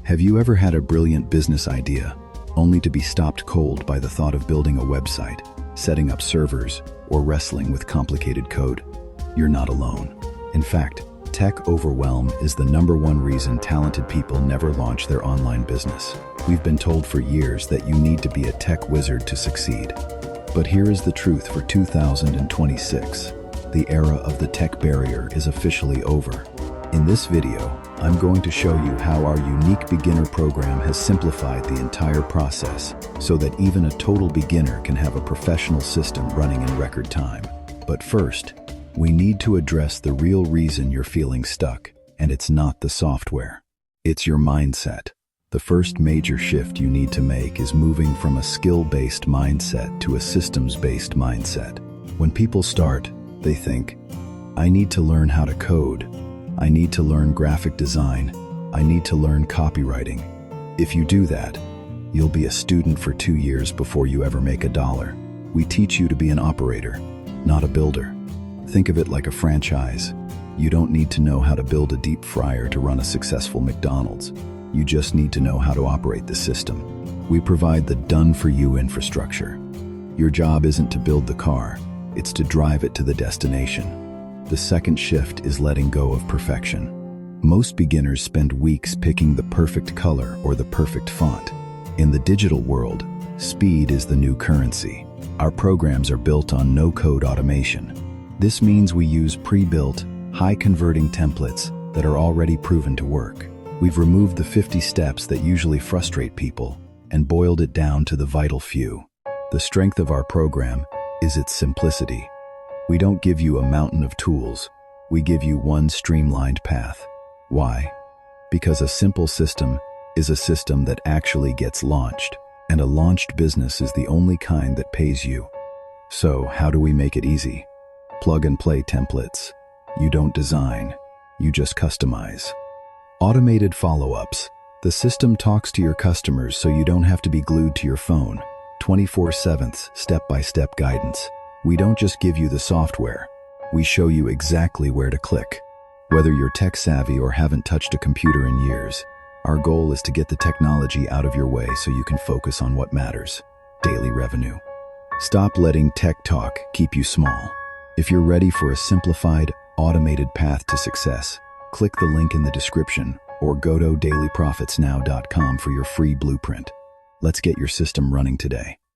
Have you ever had a brilliant business idea, only to be stopped cold by the thought of building a website, setting up servers, or wrestling with complicated code? You're not alone. In fact, Tech Overwhelm is the #1 reason talented people never launch their online business. We've been told for years that you need to be a tech wizard to succeed. But here is the truth for 2026. The era of the tech barrier is officially over. In this video, I'm going to show you how our unique beginner program has simplified the entire process so that even a total beginner can have a professional system running in record time. But first, we need to address the real reason you're feeling stuck, and it's not the software. It's your mindset. The first major shift you need to make is moving from a skill-based mindset to a systems-based mindset. When people start, they think, I need to learn how to code. I need to learn graphic design. I need to learn copywriting. If you do that, you'll be a student for 2 years before you ever make $1. We teach you to be an operator, not a builder. Think of it like a franchise. You don't need to know how to build a deep fryer to run a successful McDonald's. You just need to know how to operate the system. We provide the done-for-you infrastructure. Your job isn't to build the car, it's to drive it to the destination. The second shift is letting go of perfection. Most beginners spend weeks picking the perfect color or the perfect font. In the digital world, speed is the new currency. Our programs are built on no-code automation. This means we use pre-built, high-converting templates that are already proven to work. We've removed the 50 steps that usually frustrate people and boiled it down to the vital few. The strength of our program is its simplicity. We don't give you a mountain of tools. We give you one streamlined path. Why? Because a simple system is a system that actually gets launched, and a launched business is the only kind that pays you. So, how do we make it easy? Plug-and-play templates. You don't design, you just customize. Automated follow-ups. The system talks to your customers so you don't have to be glued to your phone. 24/7 step-by-step guidance. We don't just give you the software. We show you exactly where to click. Whether you're tech-savvy or haven't touched a computer in years, our goal is to get the technology out of your way so you can focus on what matters: daily revenue. Stop letting tech talk keep you small. If you're ready for a simplified, automated path to success, click the link in the description or go to dailyprofitsnow.com for your free blueprint. Let's get your system running today.